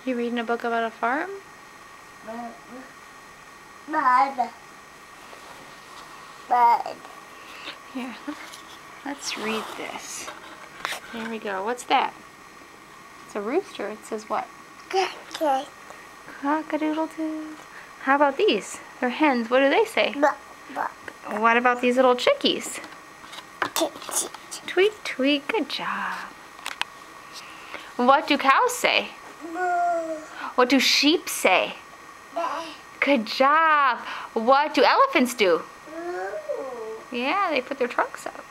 You reading a book about a farm? Here, let's read this. There we go. What's that? It's a rooster. It says what? Cock-a-doodle-doo. How about these? They're hens. What do they say? What about these little chickies? Tweet, tweet. Good job. What do cows say? What do sheep say? Good job. What do elephants do? Yeah, they put their trunks up.